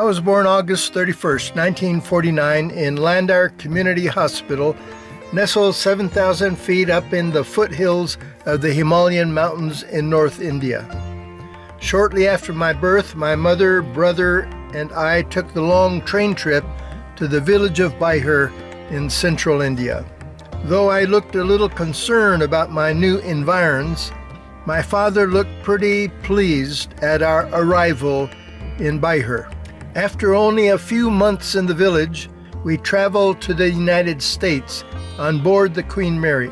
was born August 31st, 1949 in Landar Community Hospital, nestled 7,000 feet up in the foothills of the Himalayan mountains in North India. Shortly after my birth, my mother, brother, and I took the long train trip to the village of Bair in central India. Though I looked a little concerned about my new environs, my father looked pretty pleased at our arrival in Bair. After only a few months in the village, we traveled to the United States on board the Queen Mary.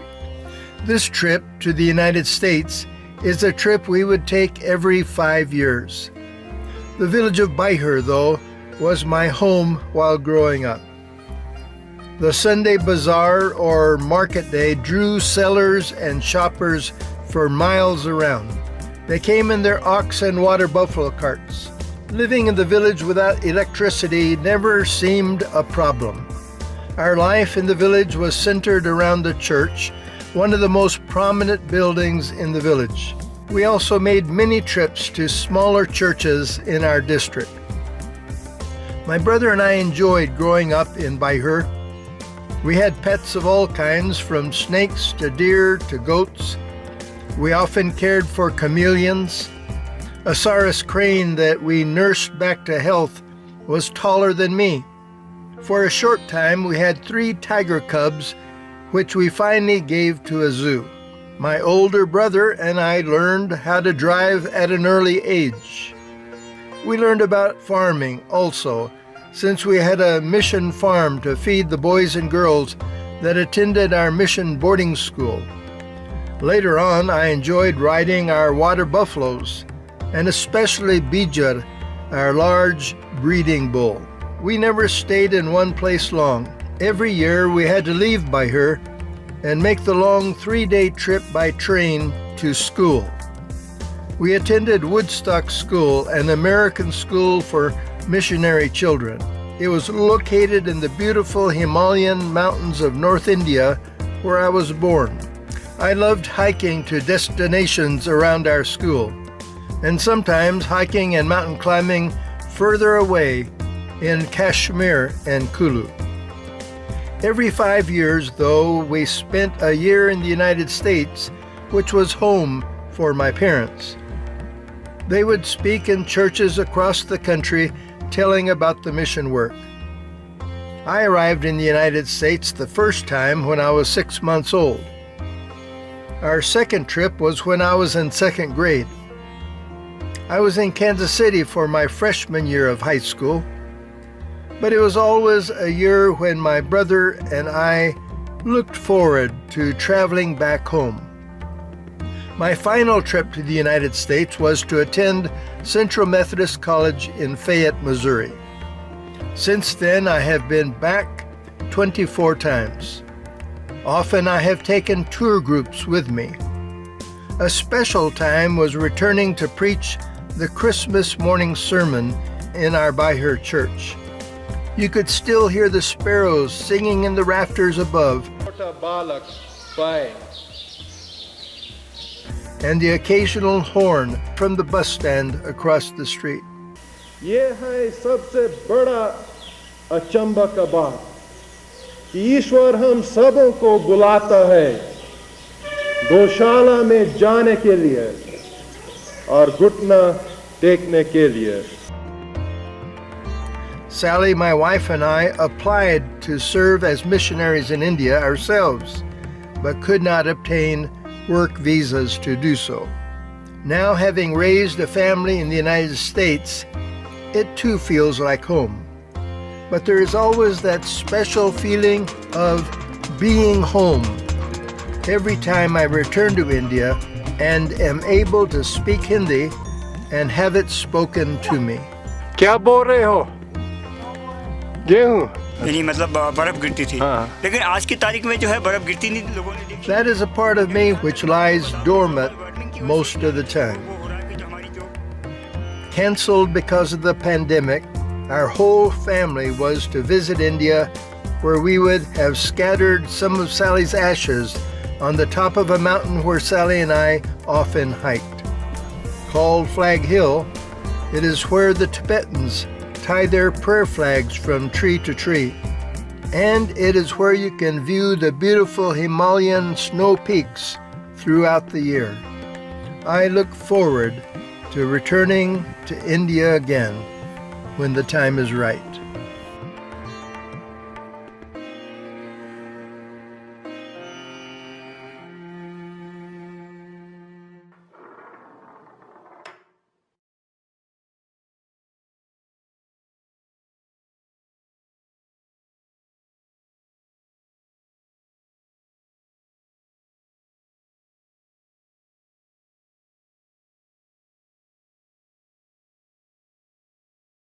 This trip to the United States is a trip we would take every 5 years. The village of Bair, though, was my home while growing up. The Sunday bazaar or market day drew sellers and shoppers for miles around. They came in their ox and water buffalo carts. Living in the village without electricity never seemed a problem. Our life in the village was centered around the church, one of the most prominent buildings in the village. We also made many trips to smaller churches in our district. My brother and I enjoyed growing up in Bair. We had pets of all kinds, from snakes to deer to goats. We often cared for chameleons. A Saurus crane that we nursed back to health was taller than me. For a short time, we had 3 tiger cubs, which we finally gave to a zoo. My older brother and I learned how to drive at an early age. We learned about farming also, since we had a mission farm to feed the boys and girls that attended our mission boarding school. Later on, I enjoyed riding our water buffaloes, and especially Bijar, our large breeding bull. We never stayed in one place long. Every year we had to leave Bair and make the long 3-day trip by train to school. We attended Woodstock School, an American school for missionary children. It was located in the beautiful Himalayan mountains of North India, where I was born. I loved hiking to destinations around our school, and sometimes hiking and mountain climbing further away in Kashmir and Kulu. Every 5 years, though, we spent a year in the United States, which was home for my parents. They would speak in churches across the country, telling about the mission work. I arrived in the United States the first time when I was 6 months old. Our second trip was when I was in 2nd grade. I was in Kansas City for my freshman year of high school, but it was always a year when my brother and I looked forward to traveling back home. My final trip to the United States was to attend Central Methodist College in Fayette, Missouri. Since then, I have been back 24 times. Often I have taken tour groups with me. A special time was returning to preach the Christmas morning sermon in our Bair church. You could still hear the sparrows singing in the rafters above, and the occasional horn from the bus stand across the street. ये है सबसे बड़ा अचंभा का बात कि ईश्वर हम सबों को बुलाता है गौशाला में जाने के लिए और घुटना टेकने के लिए. Sally, my wife, and I applied to serve as missionaries in India ourselves, but could not obtain work visas to do so. Now, having raised a family in the United States, it too feels like home. But there is always that special feeling of being home every time I return to India and am able to speak Hindi and have it spoken to me. क्या बोल रहे हो? गेहूं नहीं मतलब बर्फ गिरती थी लेकिन आज की तारीख में जो है बर्फ गिरती नहीं लोगों ने देखी. That is a part of me which lies dormant most of the time. Cancelled because of the pandemic, our whole family was to visit India, where we would have scattered some of Sally's ashes on the top of a mountain where Sally and I often hiked. Called Flag Hill, it is where the Tibetans tie their prayer flags from tree to tree. And it is where you can view the beautiful Himalayan snow peaks throughout the year. I look forward to returning to India again when the time is right.